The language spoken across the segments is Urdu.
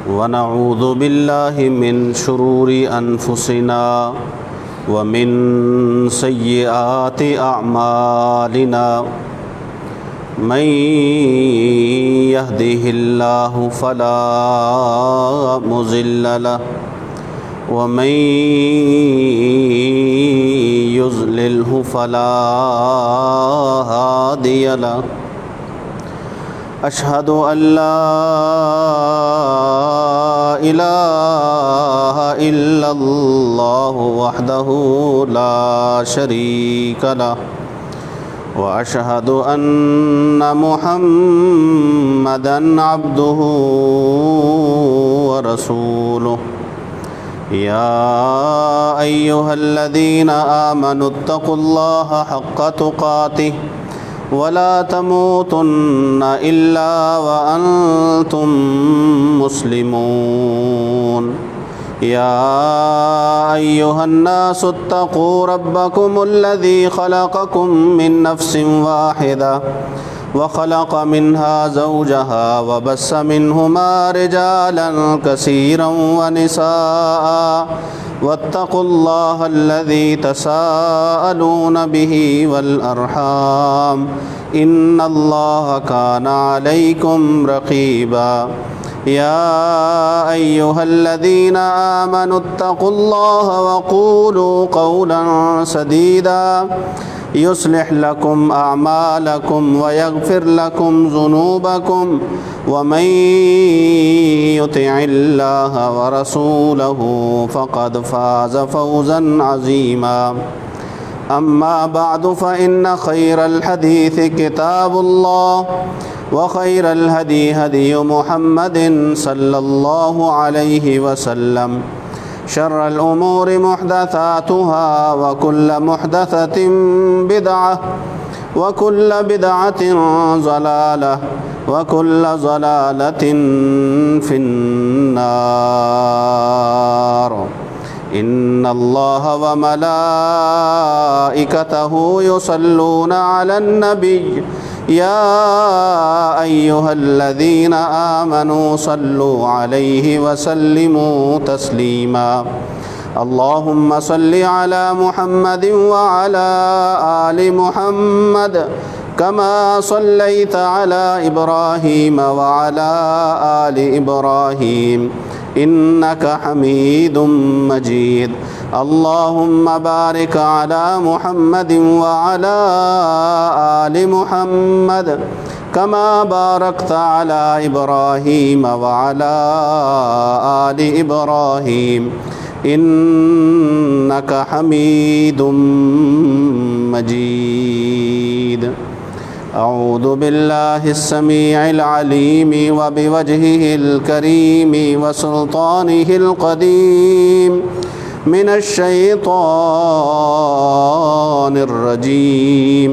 ونعوذ بالله من شرور أنفسنا ومن سيئات أعمالنا من يهده الله فلا مضل له ومن يضلله فلا هادي له أشهد أن لا إله إلا الله وحده لا شريك له وأشهد أن محمدًا عبده ورسوله يا أيها الذين آمنوا اتقوا الله حق تقاته ولا تموتن إلا وأنتم مسلمون يا أيها الناس اتقوا ربكم الذي خلقكم من نفس واحدة وخلق منها زوجها وبث منهما رجالا كثيرا ونساء واتقوا الله الذي تساءلون به والأرحام إن الله كان عليكم رقيبا يا أيها الذين آمنوا اتقوا الله وقولوا قولا سديدا يصلح لكم أعمالكم ويغفر لكم ذنوبكم ومن يطع الله ورسوله فقد فاز فوزا عظيما أما بعد فإن خير الحديث كتاب الله وخير الهدي هدي محمد صلى الله عليه وسلم شر الأمور محدثاتها وكل محدثة بدعة وكل بدعة ضلالة وكل ضلالة في النار إن الله وملائكته يصلون على النبي يا أيها الذين آمنوا صلوا عليه وسلموا تسليما اللهم صل على محمد وعلى آل محمد كما صليت على إبراهيم وعلى آل إبراهيم إنك حميد مجيد اللهم بارك على محمد وعلى آل محمد كما باركت على إبراهيم وعلى آل إبراهيم إنك حميد مجيد أعوذ بالله السميع العليم وبوجهه الكريم وسلطانه القديم من الشيطان الرجيم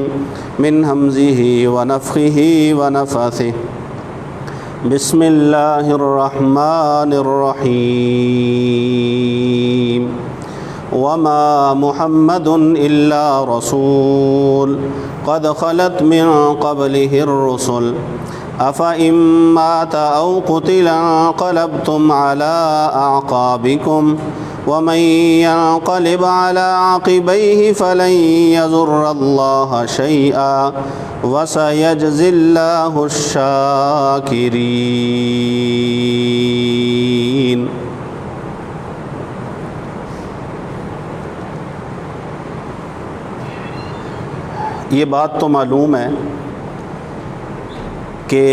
من همزه ونفخه ونفثه بسم الله الرحمن الرحيم وما محمد إلا رسول قد خلت من قبله الرسل أفإن مات أو قتل انقلبتم على أعقابكم ومن ينقلب على عقبيه فلن يضر الله شيئا وسيجزي الله الشاكرين. یہ بات تو معلوم ہے کہ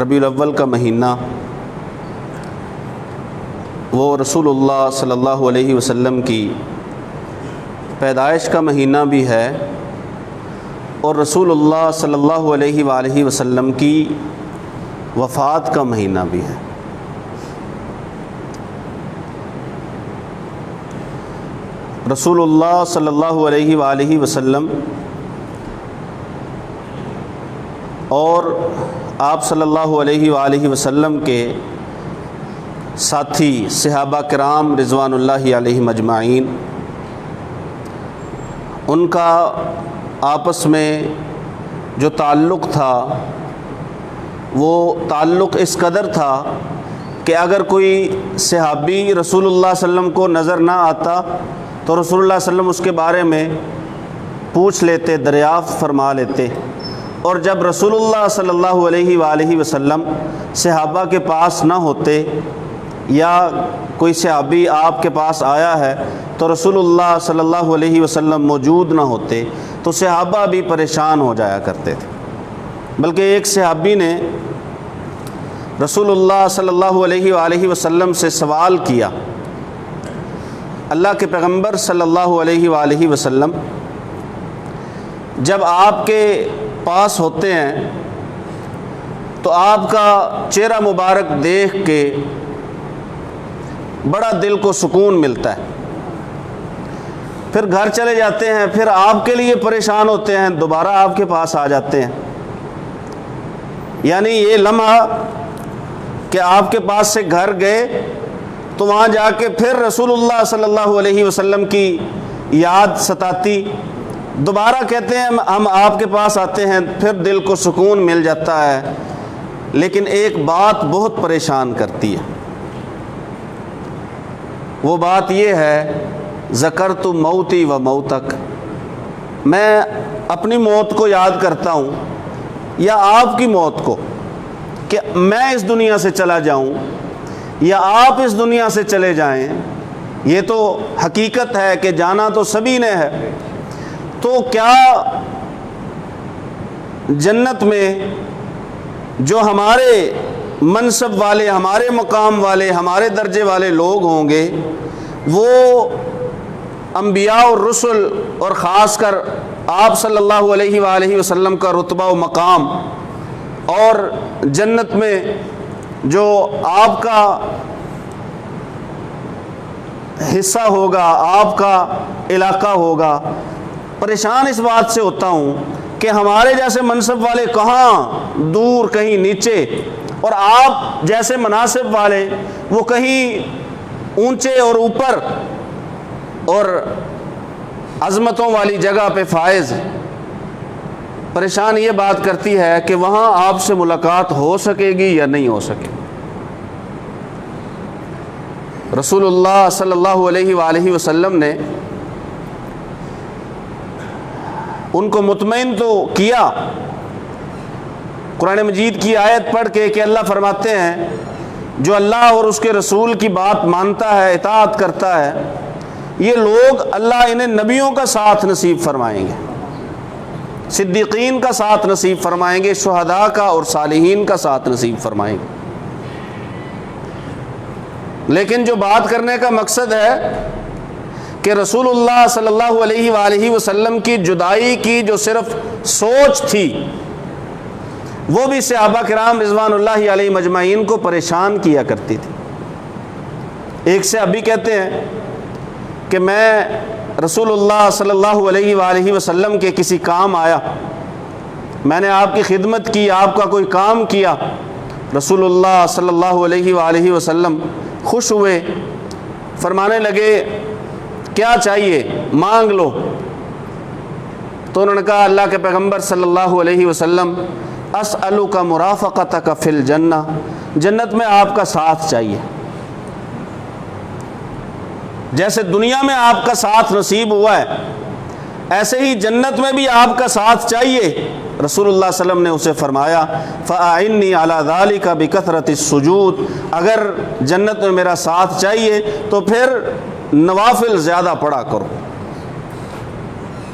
ربیع الاول کا مہینہ وہ رسول اللہ صلی اللہ علیہ وسلم کی پیدائش کا مہینہ بھی ہے اور رسول اللہ صلی اللہ علیہ وآلہ وسلم کی وفات کا مہینہ بھی ہے. رسول اللہ صلی اللہ علیہ وآلہ وسلم اور آپ صلی اللہ علیہ وآلہ وسلم کے ساتھی صحابہ کرام رضوان اللہ علیہم اجمعین، ان کا آپس میں جو تعلق تھا وہ تعلق اس قدر تھا کہ اگر کوئی صحابی رسول اللہ صلی اللہ علیہ وسلم کو نظر نہ آتا تو رسول اللہ صلی اللہ علیہ وسلم اس کے بارے میں پوچھ لیتے، دریافت فرما لیتے، اور جب رسول اللہ صلی اللہ علیہ وآلہ وسلم صحابہ کے پاس نہ ہوتے یا کوئی صحابی آپ کے پاس آیا ہے تو رسول اللہ صلی اللہ علیہ وسلم موجود نہ ہوتے تو صحابہ بھی پریشان ہو جایا کرتے تھے۔ بلکہ ایک صحابی نے رسول اللہ صلی اللہ علیہ وآلہ وسلم سے سوال کیا، اللہ کے پیغمبر صلی اللہ علیہ وآلہ وسلم جب آپ کے پاس ہوتے ہیں تو آپ کا چہرہ مبارک دیکھ کے بڑا دل کو سکون ملتا ہے، پھر گھر چلے جاتے ہیں، پھر آپ کے لیے پریشان ہوتے ہیں، دوبارہ آپ کے پاس آ جاتے ہیں۔ یعنی یہ لمحہ کہ آپ کے پاس سے گھر گئے تو وہاں جا کے پھر رسول اللہ صلی اللہ علیہ وسلم کی یاد ستاتی، دوبارہ کہتے ہیں ہم آپ کے پاس آتے ہیں، پھر دل کو سکون مل جاتا ہے۔ لیکن ایک بات بہت پریشان کرتی ہے، وہ بات یہ ہے ذکرت موتی و موتک، میں اپنی موت کو یاد کرتا ہوں یا آپ کی موت کو، کہ میں اس دنیا سے چلا جاؤں یا آپ اس دنیا سے چلے جائیں، یہ تو حقیقت ہے کہ جانا تو سبھی نے ہے۔ تو کیا جنت میں جو ہمارے منصب والے، ہمارے مقام والے، ہمارے درجے والے لوگ ہوں گے وہ انبیاء اور رسل اور خاص کر آپ صلی اللہ علیہ وآلہ وسلم کا رتبہ و مقام، اور جنت میں جو آپ کا حصہ ہوگا، آپ کا علاقہ ہوگا، پریشان اس بات سے ہوتا ہوں کہ ہمارے جیسے منصب والے کہاں دور کہیں نیچے، اور آپ جیسے مناصب والے وہ کہیں اونچے اور اوپر اور عظمتوں والی جگہ پہ فائز۔ پریشان یہ بات کرتی ہے کہ وہاں آپ سے ملاقات ہو سکے گی یا نہیں ہو سکے۔ رسول اللہ صلی اللہ علیہ وآلہ وسلم نے ان کو مطمئن تو کیا قرآن مجید کی آیت پڑھ کے کہ اللہ فرماتے ہیں جو اللہ اور اس کے رسول کی بات مانتا ہے، اطاعت کرتا ہے، یہ لوگ اللہ انہیں نبیوں کا ساتھ نصیب فرمائیں گے، صدیقین کا ساتھ نصیب فرمائیں گے، شہداء کا اور صالحین کا ساتھ نصیب فرمائیں گے۔ لیکن جو بات کرنے کا مقصد ہے کہ رسول اللہ صلی اللہ علیہ وآلہ وسلم کی جدائی کی جو صرف سوچ تھی وہ بھی صحابہ کرام رضوان اللہ علیہ مجمعین کو پریشان کیا کرتی تھی۔ ایک صحابی کہتے ہیں کہ میں رسول اللہ صلی اللہ علیہ وآلہ وسلم کے کسی کام آیا، میں نے آپ کی خدمت کی، آپ کا کوئی کام کیا، رسول اللہ صلی اللہ علیہ وآلہ وسلم خوش ہوئے، فرمانے لگے کیا چاہیے مانگ لو۔ تو انہوں نے کہا اللہ کے پیغمبر صلی اللہ علیہ وسلم اسألک مرافقتک فی الجنہ، جنت میں آپ کا ساتھ چاہیے، جیسے دنیا میں آپ کا ساتھ نصیب ہوا ہے ایسے ہی جنت میں بھی آپ کا ساتھ چاہیے۔ رسول اللہ صلی اللہ علیہ وسلم نے اسے فرمایا فَأَعِنِّي عَلَى ذَلِكَ بِكَثْرَةِ السُّجُودِ، اگر جنت میں میرا ساتھ چاہیے تو پھر نوافل زیادہ پڑھا کرو،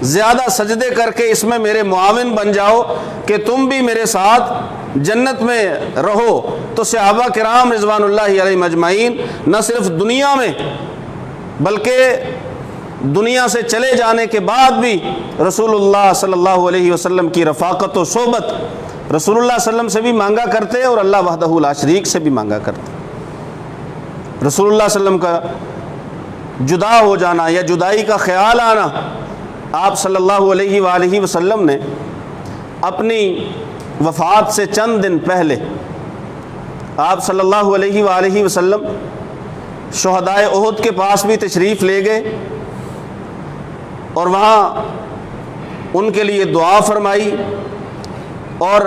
زیادہ سجدے کر کے اس میں میرے معاون بن جاؤ کہ تم بھی میرے ساتھ جنت میں رہو۔ تو صحابہ کرام رضوان اللہ علیہ مجمعین نہ صرف دنیا میں بلکہ دنیا سے چلے جانے کے بعد بھی رسول اللہ صلی اللہ علیہ وسلم کی رفاقت و صحبت رسول اللہ صلی اللہ علیہ وسلم سے بھی مانگا کرتے اور اللہ وحدہ لا شریک سے بھی مانگا کرتے۔ رسول اللہ صلی اللہ علیہ وسلم کا جدا ہو جانا یا جدائی کا خیال آنا، آپ صلی اللہ علیہ وآلہ وسلم نے اپنی وفات سے چند دن پہلے آپ صلی اللہ علیہ وآلہ وسلم شہدائے احد کے پاس بھی تشریف لے گئے اور وہاں ان کے لیے دعا فرمائی اور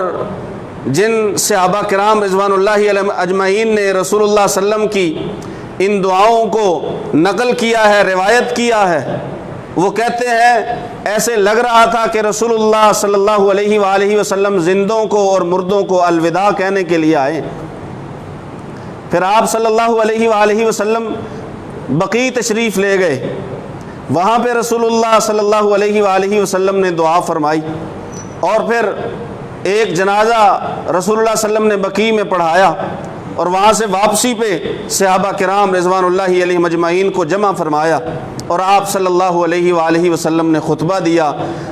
جن صحابہ کرام رضوان اللہ علیہم اجمعین نے رسول اللہ صلی اللہ علیہ وسلم کی ان دعاؤں کو نقل کیا ہے، روایت کیا ہے، وہ کہتے ہیں ایسے لگ رہا تھا کہ رسول اللہ صلی اللہ علیہ وآلہ وسلم زندوں کو اور مردوں کو الوداع کہنے کے لیے آئے۔ پھر آپ صلی اللہ علیہ وآلہ وسلم بقیع تشریف لے گئے، وہاں پہ رسول اللہ صلی اللہ علیہ وآلہ وسلم نے دعا فرمائی، اور پھر ایک جنازہ رسول اللہ صلی اللہ علیہ وسلم نے بقیع میں پڑھایا، اور وہاں سے واپسی پہ صحابہ کرام رضوان اللہ علیہم اجمعین کو جمع فرمایا، اور آپ صلی اللہ علیہ وآلہ وسلم نے خطبہ دیا۔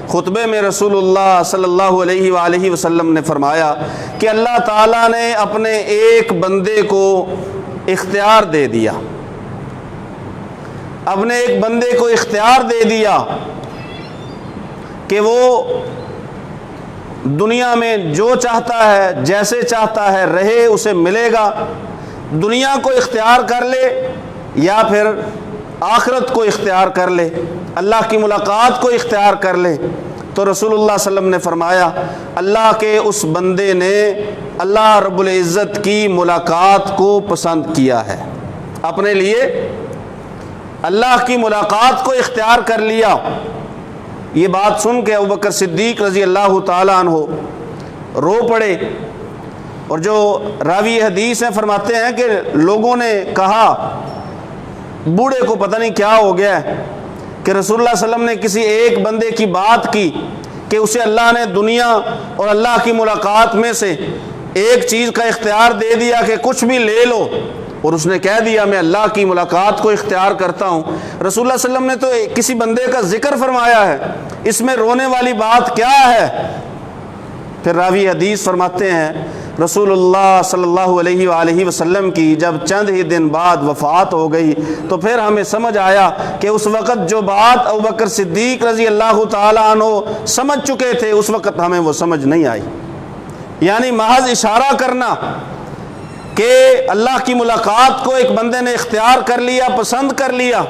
خطبے میں رسول اللہ صلی اللہ علیہ وآلہ وسلم نے فرمایا کہ اللہ تعالیٰ نے اپنے ایک بندے کو اختیار دے دیا، اپنے ایک بندے کو اختیار دے دیا کہ وہ دنیا میں جو چاہتا ہے جیسے چاہتا ہے رہے، اسے ملے گا، دنیا کو اختیار کر لے یا پھر آخرت کو اختیار کر لے، اللہ کی ملاقات کو اختیار کر لے۔ تو رسول اللہ صلی اللہ علیہ وسلم نے فرمایا اللہ کے اس بندے نے اللہ رب العزت کی ملاقات کو پسند کیا ہے، اپنے لیے اللہ کی ملاقات کو اختیار کر لیا۔ یہ بات سن کے ابوبکر صدیق رضی اللہ تعالیٰ عنہ رو پڑے، اور جو راوی حدیث ہیں فرماتے ہیں کہ لوگوں نے کہا بوڑھے کو پتہ نہیں کیا ہو گیا ہے کہ رسول اللہ صلی اللہ علیہ وسلم نے کسی ایک بندے کی بات کی کہ اسے اللہ نے دنیا اور اللہ کی ملاقات میں سے ایک چیز کا اختیار دے دیا کہ کچھ بھی لے لو، اور اس نے کہہ دیا میں اللہ کی ملاقات کو اختیار کرتا ہوں۔ رسول اللہ صلی اللہ علیہ وسلم نے تو کسی بندے کا ذکر فرمایا ہے، اس میں رونے والی بات کیا ہے؟ پھر راوی حدیث فرماتے ہیں رسول اللہ صلی اللہ علیہ وآلہ وسلم کی جب چند ہی دن بعد وفات ہو گئی تو پھر ہمیں سمجھ آیا کہ اس وقت جو بات ابوبکر صدیق رضی اللہ تعالیٰ عنہ سمجھ چکے تھے اس وقت ہمیں وہ سمجھ نہیں آئی۔ یعنی محض اشارہ کرنا کہ اللہ کی ملاقات کو ایک بندے نے اختیار کر لیا، پسند کر لیا،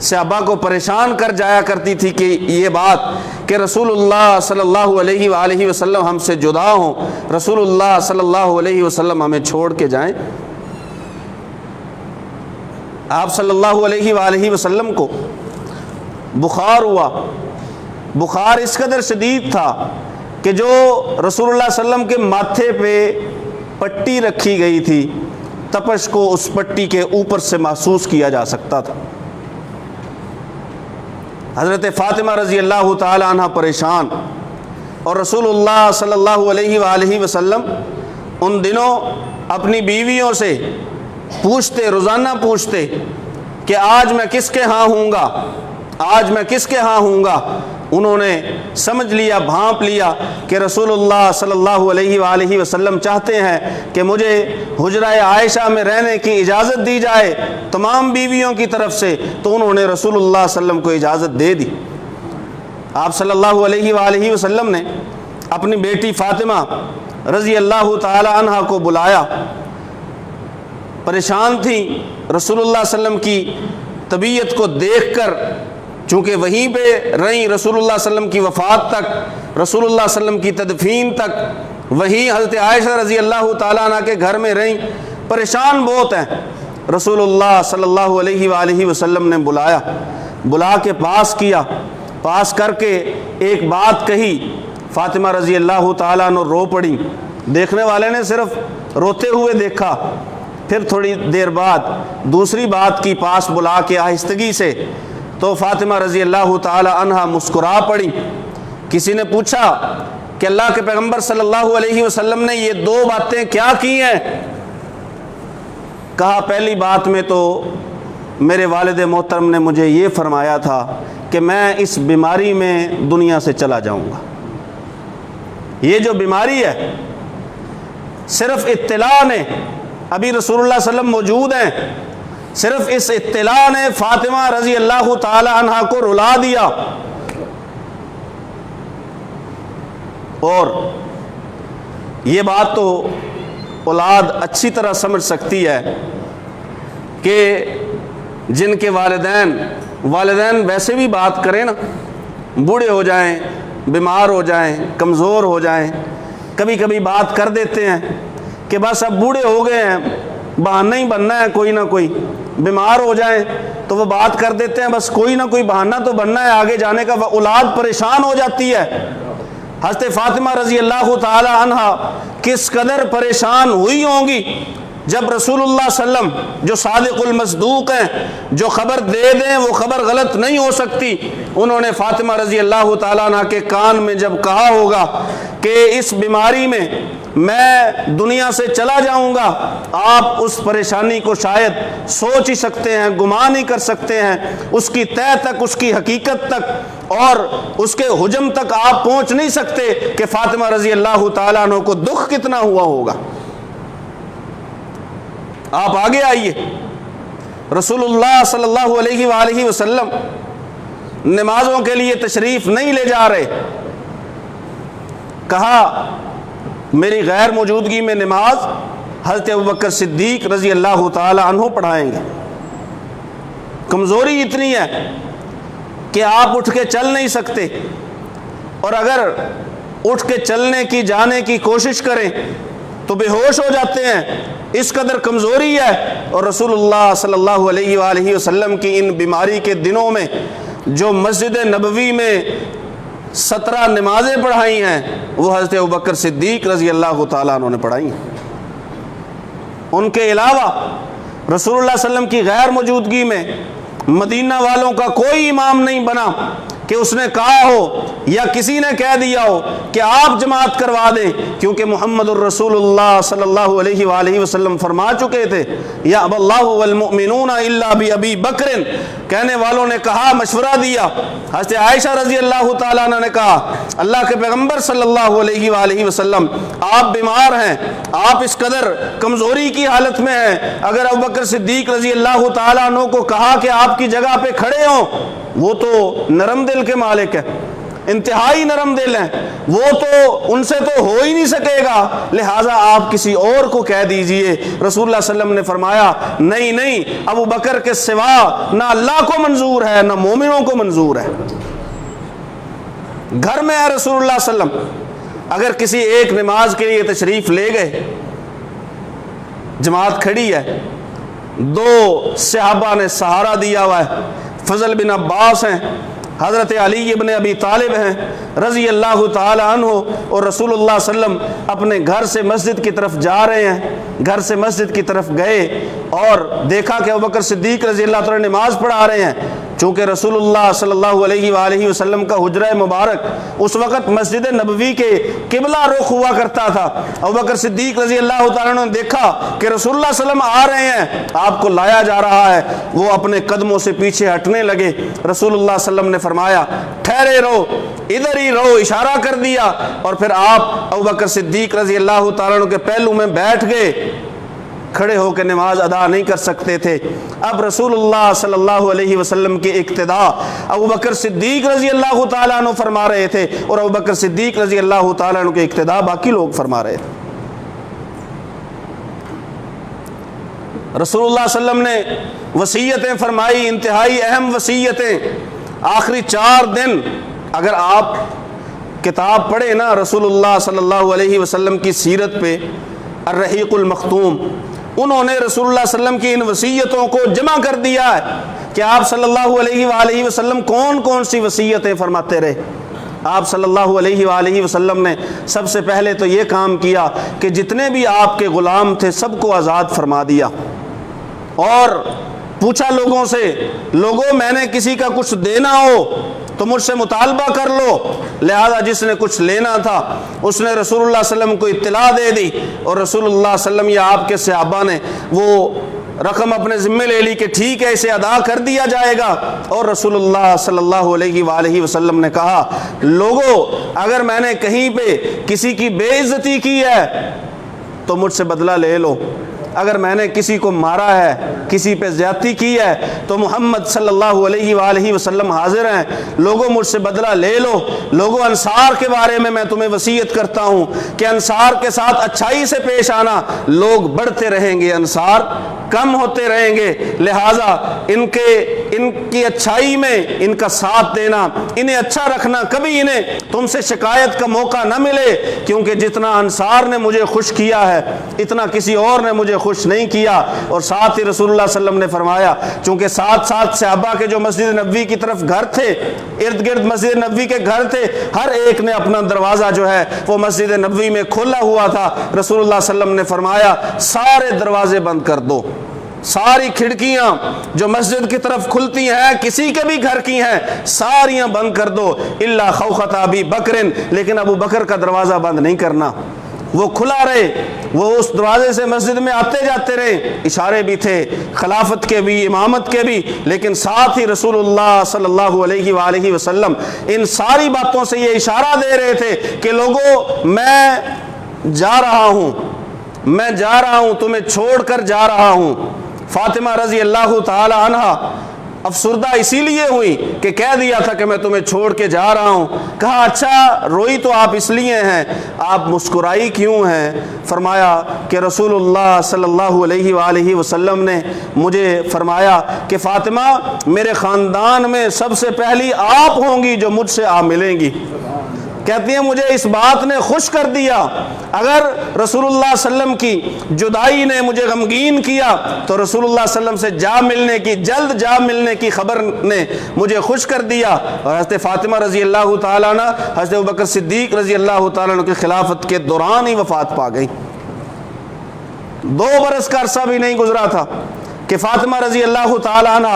صحابہ کو پریشان کر جایا کرتی تھی کہ یہ بات کہ رسول اللہ صلی اللہ علیہ وآلہ وسلم ہم سے جدا ہوں، رسول اللہ صلی اللہ علیہ وسلم ہمیں چھوڑ کے جائیں۔ آپ صلی اللہ علیہ وآلہ وسلم کو بخار ہوا، بخار اس قدر شدید تھا کہ جو رسول اللہ صلی اللہ علیہ وسلم کے ماتھے پہ پٹی رکھی گئی تھی تپش کو اس پٹی کے اوپر سے محسوس کیا جا سکتا تھا۔ حضرت فاطمہ رضی اللہ تعالی عنہ پریشان، اور رسول اللہ صلی اللہ علیہ وآلہ وسلم ان دنوں اپنی بیویوں سے پوچھتے، روزانہ پوچھتے کہ آج میں کس کے ہاں ہوں گا، آج میں کس کے ہاں ہوں گا۔ انہوں نے سمجھ لیا، بھانپ لیا کہ رسول اللہ صلی اللہ علیہ وآلہ وسلم چاہتے ہیں کہ مجھے حجرہ عائشہ میں رہنے کی اجازت دی جائے تمام بیویوں کی طرف سے، تو انہوں نے رسول اللہ صلی اللہ علیہ وسلم کو اجازت دے دی۔ آپ صلی اللہ علیہ وآلہ وسلم نے اپنی بیٹی فاطمہ رضی اللہ تعالی عنہ کو بلایا، پریشان تھی رسول اللہ صلی اللہ علیہ وسلم کی طبیعت کو دیکھ کر، چونکہ وہیں پہ رہیں رسول اللہ صلی اللہ علیہ وسلم کی وفات تک، رسول اللہ صلی اللہ علیہ وسلم کی تدفین تک وہیں حضرت عائشہ رضی اللہ تعالیٰ عنہ کے گھر میں رہیں، پریشان بہت ہیں۔ رسول اللہ صلی اللہ علیہ وآلہ وسلم نے بلا کے پاس کیا، پاس کر کے ایک بات کہی، فاطمہ رضی اللہ تعالیٰ عنہ رو پڑی، دیکھنے والے نے صرف روتے ہوئے دیکھا، پھر تھوڑی دیر بعد دوسری بات کی، پاس بلا کے آہستگی سے، تو فاطمہ رضی اللہ تعالی عنہ مسکرا پڑی۔ کسی نے پوچھا کہ اللہ کے پیغمبر صلی اللہ علیہ وسلم نے یہ دو باتیں کیا کی ہیں؟ کہا پہلی بات میں تو میرے والد محترم نے مجھے یہ فرمایا تھا کہ میں اس بیماری میں دنیا سے چلا جاؤں گا۔ یہ جو بیماری ہے صرف اطلاع نے، ابھی رسول اللہ صلی اللہ علیہ وسلم موجود ہیں، صرف اس اطلاع نے فاطمہ رضی اللہ تعالی عنہ کو رلا دیا، اور یہ بات تو اولاد اچھی طرح سمجھ سکتی ہے کہ جن کے والدین ویسے بھی بات کریں نا، بوڑھے ہو جائیں، بیمار ہو جائیں، کمزور ہو جائیں، کبھی کبھی بات کر دیتے ہیں کہ بس اب بوڑھے ہو گئے ہیں، بہانہ ہی بننا ہے، کوئی نہ کوئی بیمار ہو جائیں تو وہ بات کر دیتے ہیں، بس کوئی نہ کوئی بہانہ تو بننا ہے آگے جانے کا، اولاد پریشان ہو جاتی ہے۔ حضرت فاطمہ رضی اللہ تعالی عنہ کس قدر پریشان ہوئی ہوں گی جب رسول اللہ صلی اللہ علیہ وسلم جو صادق المصدوق ہیں، جو خبر دے دیں وہ خبر غلط نہیں ہو سکتی، انہوں نے فاطمہ رضی اللہ تعالیٰ عنہ کے کان میں جب کہا ہوگا کہ اس بیماری میں میں دنیا سے چلا جاؤں گا، آپ اس پریشانی کو شاید سوچ ہی سکتے ہیں، گمان ہی کر سکتے ہیں، اس کی تہ تک، اس کی حقیقت تک اور اس کے حجم تک آپ پہنچ نہیں سکتے کہ فاطمہ رضی اللہ تعالیٰ عنہ کو دکھ کتنا ہوا ہوگا۔ آپ آگے آئیے، رسول اللہ صلی اللہ علیہ وآلہ وسلم نمازوں کے لیے تشریف نہیں لے جا رہے، کہا میری غیر موجودگی میں نماز حضرت ابوبکر صدیق رضی اللہ تعالی عنہ پڑھائیں گے۔ کمزوری اتنی ہے کہ آپ اٹھ کے چل نہیں سکتے، اور اگر اٹھ کے چلنے کی جانے کی کوشش کریں تو بے ہوش ہو جاتے ہیں، اس قدر کمزوری ہے۔ اور رسول اللہ صلی اللہ علیہ وآلہ وسلم کی ان بیماری کے دنوں میں جو مسجد نبوی میں 17 نمازیں پڑھائی ہیں وہ حضرت ابوبکر صدیق رضی اللہ تعالیٰ عنہ نے پڑھائی ہیں۔ ان کے علاوہ رسول اللہ صلی اللہ علیہ وسلم کی غیر موجودگی میں مدینہ والوں کا کوئی امام نہیں بنا کہ اس نے کہا ہو یا کسی نے کہہ دیا ہو کہ آپ جماعت کروا دیں، کیونکہ محمد الرسول اللہ صلی اللہ علیہ وآلہ وسلم فرما چکے تھے یا اب اللہ والمؤمنون الا بابی بکر، کہنے والوں نے کہا، مشورہ دیا۔ حضرت عائشہ رضی اللہ تعالیٰ عنہ نے کہا اللہ کے پیغمبر صلی اللہ علیہ وآلہ وسلم آپ بیمار ہیں، آپ اس قدر کمزوری کی حالت میں ہیں، اگر ابوبکر صدیق رضی اللہ تعالیٰ عنہ کو کہا کہ آپ کی جگہ پہ کھڑے ہوں، وہ تو نرم دل کے مالک ہیں، انتہائی نرم دل ہیں، وہ تو ان سے تو ہو ہی نہیں سکے گا، لہٰذا آپ کسی اور کو کہہ دیجئے۔ رسول اللہ صلی اللہ علیہ وسلم نے فرمایا نہیں نہیں، ابو بکر کے سوا نہ اللہ کو منظور ہے نہ مومنوں کو منظور ہے۔ گھر میں ہے رسول اللہ صلی اللہ علیہ وسلم، اگر کسی ایک نماز کے لیے تشریف لے گئے، جماعت کھڑی ہے، 2 صحابہ نے سہارا دیا ہوا ہے، فضل بن عباس ہیں، حضرت علی ابن ابی طالب ہیں رضی اللہ تعالی عنہ، اور رسول اللہ صلی اللہ علیہ وسلم اپنے گھر سے مسجد کی طرف جا رہے ہیں۔ گھر سے مسجد کی طرف گئے اور دیکھا کہ ابوبکر صدیق رضی اللہ تعالی نماز پڑھا رہے ہیں۔ چونکہ رسول اللہ صلی اللہ علیہ وآلہ وسلم کا حجرہ مبارک اس وقت مسجد نبوی کے قبلہ رخ ہوا کرتا تھا، ابوبکر صدیق رضی اللہ تعالیٰ عنہ نے دیکھا کہ رسول اللہ صلی اللہ علیہ وسلم آ رہے ہیں، آپ کو لایا جا رہا ہے، وہ اپنے قدموں سے پیچھے ہٹنے لگے۔ رسول اللہ صلی اللہ علیہ وسلم نے فرمایا ٹھہرے رہو، ادھر ہی رہو، اشارہ کر دیا، اور پھر آپ ابوبکر صدیق رضی اللہ تعالیٰ عنہ کے پہلو میں بیٹھ گئے، کھڑے ہو کے نماز ادا نہیں کر سکتے تھے۔ اب رسول اللہ صلی اللہ علیہ وسلم کی اقتدا ابوبکر صدیق رضی اللہ تعالیٰ عنہ فرما رہے تھے، اور ابوبکر صدیق رضی اللہ تعالیٰ عنہ کی اقتدا باقی لوگ فرما رہے تھے۔ رسول اللہ صلی اللہ علیہ وسلم نے وصیتیں فرمائی، انتہائی اہم وصیتیں۔ آخری 4 دن اگر آپ کتاب پڑھیں نا رسول اللہ صلی اللہ علیہ وسلم کی سیرت پہ، الرحیق المختوم، انہوں نے رسول اللہ صلی اللہ علیہ وسلم کی ان وصیتوں کو جمع کر دیا ہے کہ آپ صلی اللہ علیہ وآلہ وسلم کون کون سی وصیتیں فرماتے رہے۔ آپ صلی اللہ علیہ وآلہ وسلم نے سب سے پہلے تو یہ کام کیا کہ جتنے بھی آپ کے غلام تھے سب کو آزاد فرما دیا، اور پوچھا لوگوں سے، لوگوں میں نے کسی کا کچھ دینا ہو تو مجھ سے مطالبہ کر لو، لہذا جس نے کچھ لینا تھا اس نے رسول اللہ صلی اللہ علیہ وسلم کو اطلاع دے دی، اور رسول اللہ صلی اللہ علیہ وسلم یا آپ کے صحابہ نے وہ رقم اپنے ذمے لے لی کہ ٹھیک ہے اسے ادا کر دیا جائے گا۔ اور رسول اللہ صلی اللہ علیہ وآلہ وسلم نے کہا لوگوں اگر میں نے کہیں پہ کسی کی بے عزتی کی ہے تو مجھ سے بدلہ لے لو، اگر میں نے کسی کو مارا ہے، کسی پہ زیادتی کی ہے تو محمد صلی اللہ علیہ وآلہ وسلم حاضر ہیں، لوگوں مجھ سے بدلہ لے لو۔ لوگوں انصار کے بارے میں تمہیں وصیت کرتا ہوں کہ انصار کے ساتھ اچھائی سے پیش آنا، لوگ بڑھتے رہیں گے، انصار کم ہوتے رہیں گے، لہٰذا ان کی اچھائی میں ان کا ساتھ دینا، انہیں اچھا رکھنا، کبھی انہیں تم سے شکایت کا موقع نہ ملے، کیونکہ جتنا انصار نے مجھے خوش کیا ہے اتنا کسی اور نے مجھے خوش نہیں کیا۔ اور ساتھ ہی رسول اللہ صلی اللہ علیہ وسلم نے فرمایا، چونکہ ساتھ صحابہ کے جو مسجد نبوی کی طرف گھر تھے، ارد گرد مسجد نبوی کے گھر تھے، ہر ایک نے اپنا دروازہ جو ہے وہ مسجد نبوی میں کھولا ہوا تھا۔ رسول اللہ صلی اللہ علیہ وسلم نے فرمایا سارے دروازے بند کر دو، ساری کھڑکیاں جو مسجد کی طرف کھلتی ہیں کسی کے بھی گھر کی ہیں ساریاں بند کر دو، الا خوخۃ ابی بکر، لیکن ابو بکر کا دروازہ بند نہیں کرنا، وہ کھلا رہے، وہ اس دروازے سے مسجد میں آتے جاتے رہے۔ اشارے بھی تھے خلافت کے بھی، امامت کے بھی، لیکن ساتھ ہی رسول اللہ صلی اللہ علیہ وآلہ وسلم ان ساری باتوں سے یہ اشارہ دے رہے تھے کہ لوگوں میں جا رہا ہوں، تمہیں چھوڑ کر جا رہا ہوں۔ فاطمہ رضی اللہ تعالی عنہ افسردہ اسی لیے ہوئی کہ کہہ دیا تھا کہ میں تمہیں چھوڑ کے جا رہا ہوں۔ کہا اچھا روئی تو آپ اس لیے ہیں، آپ مسکرائی کیوں ہیں؟ فرمایا کہ رسول اللہ صلی اللہ علیہ وآلہ وسلم نے مجھے فرمایا کہ فاطمہ میرے خاندان میں سب سے پہلی آپ ہوں گی جو مجھ سے ملیں گی۔ کہتی ہیں مجھے اس بات نے خوش کر دیا، اگر رسول اللہ صلی اللہ علیہ وسلم کی جدائی نے مجھے غمگین کیا تو رسول اللہ صلی اللہ علیہ وسلم سے جلد جا ملنے کی خبر نے مجھے خوش کر دیا۔ اور حضرت فاطمہ رضی اللہ تعالیٰ عنہ حضرت ابوبکر صدیق رضی اللہ تعالیٰ عنہ کی خلافت کے دوران ہی وفات پا گئی، 2 برس کا عرصہ بھی نہیں گزرا تھا کہ فاطمہ رضی اللہ تعالی عنہ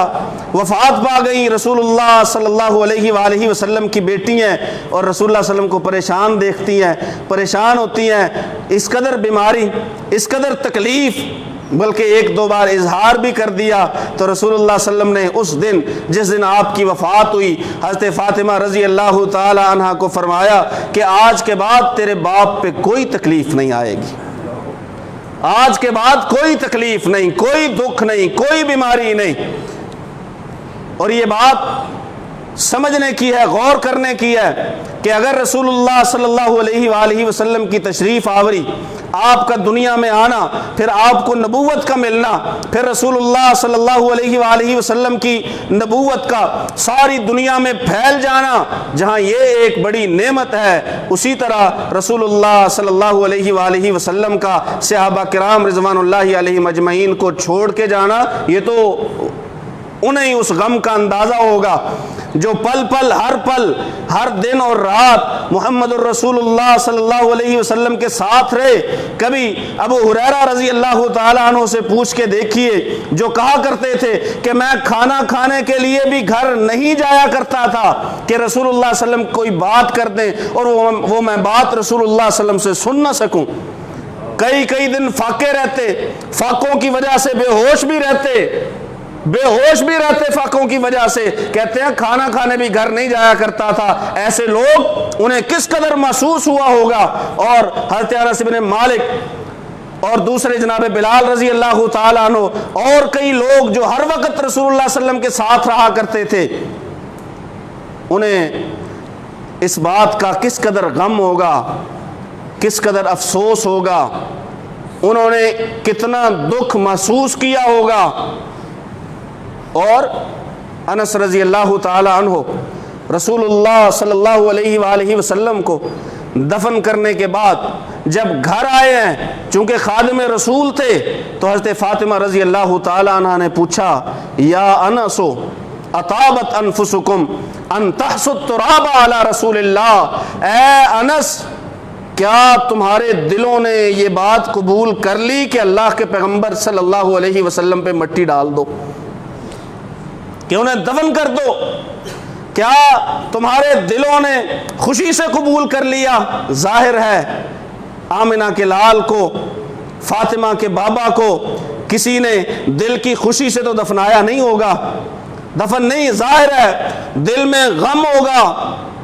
وفات پا گئی۔ رسول اللہ صلی اللہ علیہ وآلہ وسلم کی بیٹی ہیں اور رسول اللہ صلی اللہ علیہ وسلم کو پریشان دیکھتی ہیں، پریشان ہوتی ہیں، اس قدر بیماری، اس قدر تکلیف، بلکہ 1-2 بار اظہار بھی کر دیا۔ تو رسول اللہ صلی اللہ علیہ وسلم نے اس دن جس دن آپ کی وفات ہوئی حضرت فاطمہ رضی اللہ تعالی عنہ کو فرمایا کہ آج کے بعد تیرے باپ پہ کوئی تکلیف نہیں آئے گی، آج کے بعد کوئی تکلیف نہیں، کوئی دکھ نہیں، کوئی بیماری نہیں۔ اور یہ بات سمجھنے کی ہے، غور کرنے کی ہے کہ اگر رسول اللہ صلی اللہ علیہ وآلہ وسلم کی تشریف آوری، آپ کا دنیا میں آنا، پھر آپ کو نبوت کا ملنا، پھر رسول اللہ صلی اللہ علیہ وآلہ وسلم کی نبوت کا ساری دنیا میں پھیل جانا، جہاں یہ ایک بڑی نعمت ہے، اسی طرح رسول اللہ صلی اللہ علیہ وآلہ وسلم کا صحابہ کرام رضوان اللہ علیہم اجمعین کو چھوڑ کے جانا، یہ تو انہیں اس غم کا اندازہ ہوگا جو پل پل ہر دن اور رات محمد الرسول اللہ صلی اللہ علیہ وسلم کے ساتھ رہے۔ کبھی ابو ہریرہ رضی اللہ تعالیٰ عنہ سے پوچھ کے دیکھیے، جو کہا کرتے تھے کہ میں کھانا کھانے کے لیے بھی گھر نہیں جایا کرتا تھا کہ رسول اللہ صلی اللہ علیہ وسلم کوئی بات کر دیں اور وہ میں بات رسول اللہ صلی اللہ علیہ وسلم سے سن نہ سکوں۔ کئی دن فاقے رہتے، فاقوں کی وجہ سے بے ہوش بھی رہتے فاقوں کی وجہ سے، کہتے ہیں کھانا کھانے بھی گھر نہیں جایا کرتا تھا۔ ایسے لوگ انہیں کس قدر محسوس ہوا ہوگا۔ اور حضرت انس بن مالک اور دوسرے جناب بلال رضی اللہ تعالیٰ عنہ اور کئی لوگ جو ہر وقت رسول اللہ صلی اللہ علیہ وسلم کے ساتھ رہا کرتے تھے، انہیں اس بات کا کس قدر غم ہوگا، کس قدر افسوس ہوگا، انہوں نے کتنا دکھ محسوس کیا ہوگا۔ اور انس رضی اللہ تعالی عنہ رسول اللہ صلی اللہ علیہ وآلہ وسلم کو دفن کرنے کے بعد جب گھر آئے ہیں، چونکہ خادم رسول تھے، تو حضرت فاطمہ رضی اللہ تعالی عنہ نے پوچھا یا انس اطابت انفسکم ان تحسوا التراب علی رسول اللہ، اے انس کیا تمہارے دلوں نے یہ بات قبول کر لی کہ اللہ کے پیغمبر صلی اللہ علیہ وسلم پہ مٹی ڈال دو، کہ انہیں دفن کر دو؟ کیا تمہارے دلوں نے خوشی سے قبول کر لیا؟ ظاہر ہے آمنہ کے لال کو، فاطمہ کے بابا کو کسی نے دل کی خوشی سے تو دفنایا نہیں ہوگا، دفن نہیں، ظاہر ہے دل میں غم ہوگا،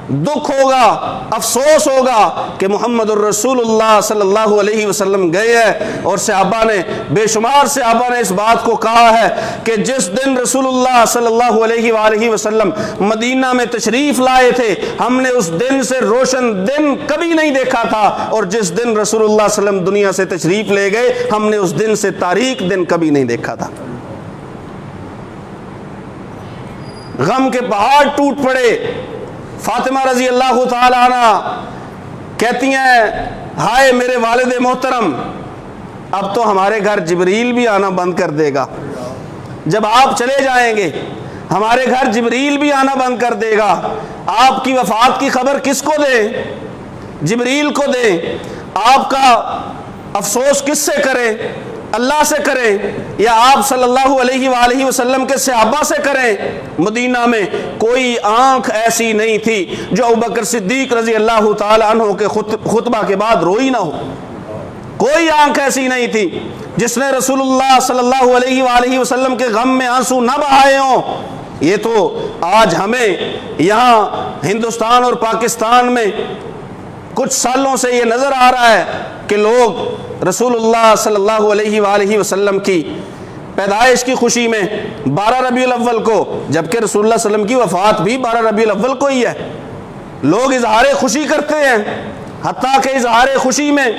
دکھ ہوگا، افسوس ہوگا کہ محمد الرسول اللہ صلی اللہ علیہ وسلم گئے ہیں۔ اور صحابہ نے، بے شمار صحابہ نے اس بات کو کہا ہے کہ جس دن رسول اللہ صلی اللہ علیہ وآلہ وسلم مدینہ میں تشریف لائے تھے، ہم نے اس دن سے روشن دن کبھی نہیں دیکھا تھا، اور جس دن رسول اللہ صلی اللہ علیہ وسلم دنیا سے تشریف لے گئے، ہم نے اس دن سے تاریک دن کبھی نہیں دیکھا تھا۔ غم کے پہاڑ ٹوٹ پڑے۔ فاطمہ رضی اللہ تعالی عنہ کہتی ہیں، ہائے میرے والد محترم، اب تو ہمارے گھر جبریل بھی آنا بند کر دے گا۔ جب آپ چلے جائیں گے ہمارے گھر جبریل بھی آنا بند کر دے گا۔ آپ کی وفات کی خبر کس کو دیں؟ جبریل کو دیں۔ آپ کا افسوس کس سے کریں؟ اللہ سے کریں، یا آپ صلی اللہ علیہ وآلہ وسلم کے صحابہ سے کریں؟ مدینہ میں کوئی آنکھ ایسی نہیں تھی جو ابوبکر صدیق رضی اللہ تعالی عنہ کے خطبہ کے بعد روئی نہ ہو۔ کوئی آنکھ ایسی نہیں تھی جس نے رسول اللہ صلی اللہ علیہ وآلہ وسلم کے غم میں آنسو نہ بہائے ہوں۔ یہ تو آج ہمیں یہاں ہندوستان اور پاکستان میں کچھ سالوں سے یہ نظر آ رہا ہے کہ لوگ رسول اللہ صلی اللہ علیہ وآلہ وسلم کی پیدائش کی خوشی میں 12 ربیع الاول کو، جبکہ رسول اللہ صلی اللہ علیہ وسلم کی وفات بھی 12 ربیع الاول کو ہی ہے، لوگ اظہار خوشی کرتے ہیں، حتیٰ کہ اظہار خوشی میں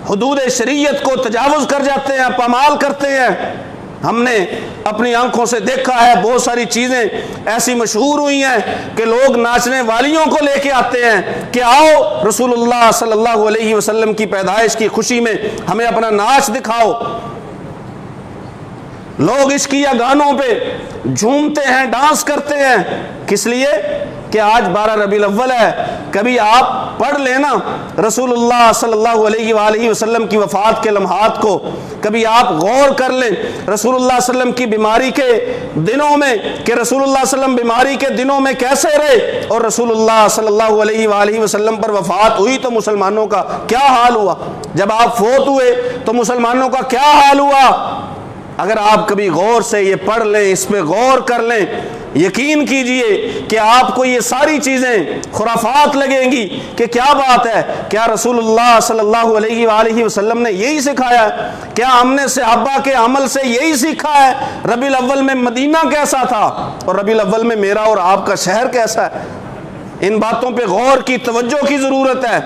حدود شریعت کو تجاوز کر جاتے ہیں، پامال کرتے ہیں۔ ہم نے اپنی آنکھوں سے دیکھا ہے، بہت ساری چیزیں ایسی مشہور ہوئی ہیں کہ لوگ ناچنے والیوں کو لے کے آتے ہیں کہ آؤ رسول اللہ صلی اللہ علیہ وسلم کی پیدائش کی خوشی میں ہمیں اپنا ناچ دکھاؤ۔ لوگ عشقیہ گانوں پہ جھومتے ہیں، ڈانس کرتے ہیں، کس لیے کہ آج 12 ربیع الاول ہے۔ کبھی آپ پڑھ لینا رسول اللہ صلی اللہ علیہ وآلہ وسلم کی وفات کے لمحات کو، کبھی آپ غور کر لیں رسول اللہ صلی اللہ علیہ وسلم کی بیماری کے دنوں میں کہ رسول اللہ صلی اللہ علیہ وسلم بیماری کے دنوں میں کیسے رہے، اور رسول اللہ صلی اللہ علیہ وآلہ وسلم پر وفات ہوئی تو مسلمانوں کا کیا حال ہوا، جب آپ فوت ہوئے تو مسلمانوں کا کیا حال ہوا۔ اگر آپ کبھی غور سے یہ پڑھ لیں، اس پہ غور کر لیں، یقین کیجئے کہ آپ کو یہ ساری چیزیں خرافات لگیں گی کہ کیا بات ہے، کیا رسول اللہ صلی اللہ علیہ وآلہ وسلم نے یہی سکھایا ہے؟ کیا ہم نے صحابہ کے عمل سے یہی سیکھا ہے؟ ربیع الاول میں مدینہ کیسا تھا اور ربیع الاول میں میرا اور آپ کا شہر کیسا ہے؟ ان باتوں پہ غور کی، توجہ کی ضرورت ہے۔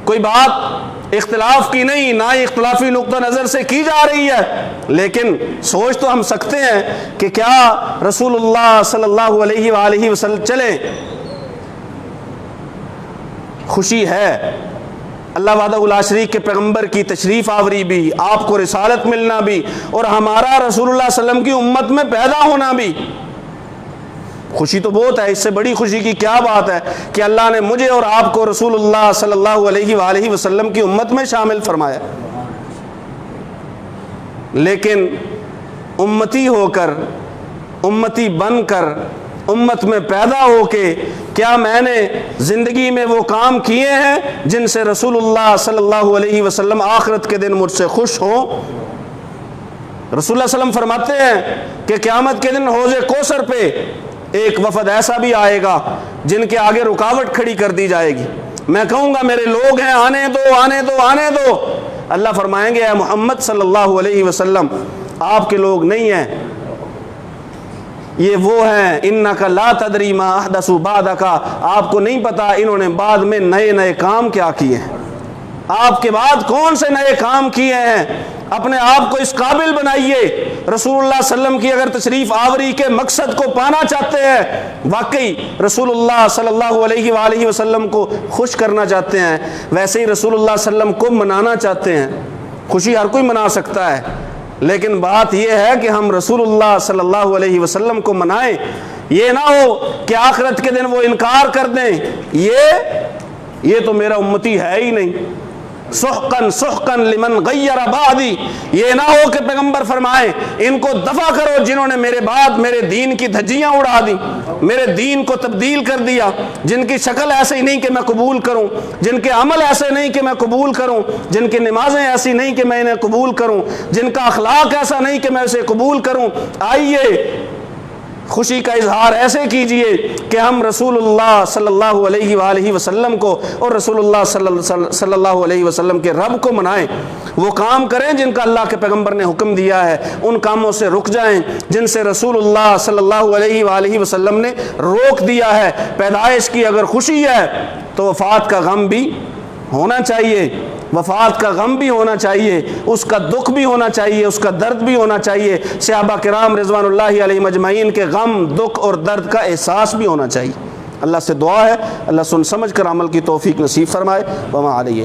کوئی بات اختلاف کی نہیں، نہ ہی اختلافی نقطہ نظر سے کی جا رہی ہے، لیکن سوچ تو ہم سکتے ہیں کہ کیا رسول اللہ صلی اللہ علیہ وآلہ وسلم چلیں، خوشی ہے اللہ وحدہ لا شریک کے پیغمبر کی تشریف آوری بھی، آپ کو رسالت ملنا بھی، اور ہمارا رسول اللہ صلی اللہ علیہ وسلم کی امت میں پیدا ہونا بھی۔ خوشی تو بہت ہے، اس سے بڑی خوشی کی کیا بات ہے کہ اللہ نے مجھے اور آپ کو رسول اللہ صلی اللہ علیہ وآلہ وسلم کی امت میں شامل فرمایا۔ لیکن امتی ہو کر، امتی بن کر، امت میں پیدا ہو کے کیا میں نے زندگی میں وہ کام کیے ہیں جن سے رسول اللہ صلی اللہ علیہ وسلم آخرت کے دن مجھ سے خوش ہوں؟ رسول اللہ صلی اللہ علیہ وسلم فرماتے ہیں کہ قیامت کے دن حوض کوثر پہ ایک وفد ایسا بھی آئے گا جن کے آگے رکاوٹ کھڑی کر دی جائے گی، میں کہوں گا میرے لوگ ہیں، آنے دو آنے دو آنے دو۔ اللہ فرمائیں گے اے محمد صلی اللہ علیہ وسلم آپ کے لوگ نہیں ہیں، یہ وہ ہیں، انک لا تدری ما احدثوا بعدک، آپ کو نہیں پتا انہوں نے بعد میں نئے نئے کام کیا کیے ہیں، آپ کے بعد کون سے نئے کام کیے ہیں۔ اپنے آپ کو اس قابل بنائیے، رسول اللہ صلی اللہ علیہ وسلم کی اگر تشریف آوری کے مقصد کو پانا چاہتے ہیں، واقعی رسول اللہ صلی اللہ علیہ وآلہ وسلم کو خوش کرنا چاہتے ہیں، ویسے ہی رسول اللہ صلی اللہ علیہ وسلم کو منانا چاہتے ہیں۔ خوشی ہر کوئی منا سکتا ہے، لیکن بات یہ ہے کہ ہم رسول اللہ صلی اللہ علیہ وسلم کو منائیں، یہ نہ ہو کہ آخرت کے دن وہ انکار کر دیں، یہ تو میرا امتی ہے ہی نہیں، سحقن سحقن لمن غیر بعدی، یہ نہ ہو کہ پیغمبر فرمائیں ان کو دفع کرو جنہوں نے میرے بعد میرے دین کی دھجیاں اڑا دی، میرے دین کو تبدیل کر دیا، جن کی شکل ایسے ہی نہیں کہ میں قبول کروں، جن کے عمل ایسے نہیں کہ میں قبول کروں، جن کی نمازیں ایسی نہیں کہ میں انہیں قبول کروں، جن کا اخلاق ایسا نہیں کہ میں اسے قبول کروں۔ آئیے خوشی کا اظہار ایسے کیجئے کہ ہم رسول اللہ صلی اللہ علیہ وآلہ وسلم کو اور رسول اللہ صلی اللہ علیہ وسلم کے رب کو منائیں، وہ کام کریں جن کا اللہ کے پیغمبر نے حکم دیا ہے، ان کاموں سے رک جائیں جن سے رسول اللہ صلی اللہ علیہ وآلہ وسلم نے روک دیا ہے۔ پیدائش کی اگر خوشی ہے تو وفات کا غم بھی ہونا چاہیے، وفات کا غم بھی ہونا چاہیے، اس کا دکھ بھی ہونا چاہیے، اس کا درد بھی ہونا چاہیے۔ صحابہ کرام رضوان اللہ علیہم اجمعین کے غم، دکھ اور درد کا احساس بھی ہونا چاہیے۔ اللہ سے دعا ہے اللہ سن سمجھ کر عمل کی توفیق نصیب فرمائے۔ وما علیہ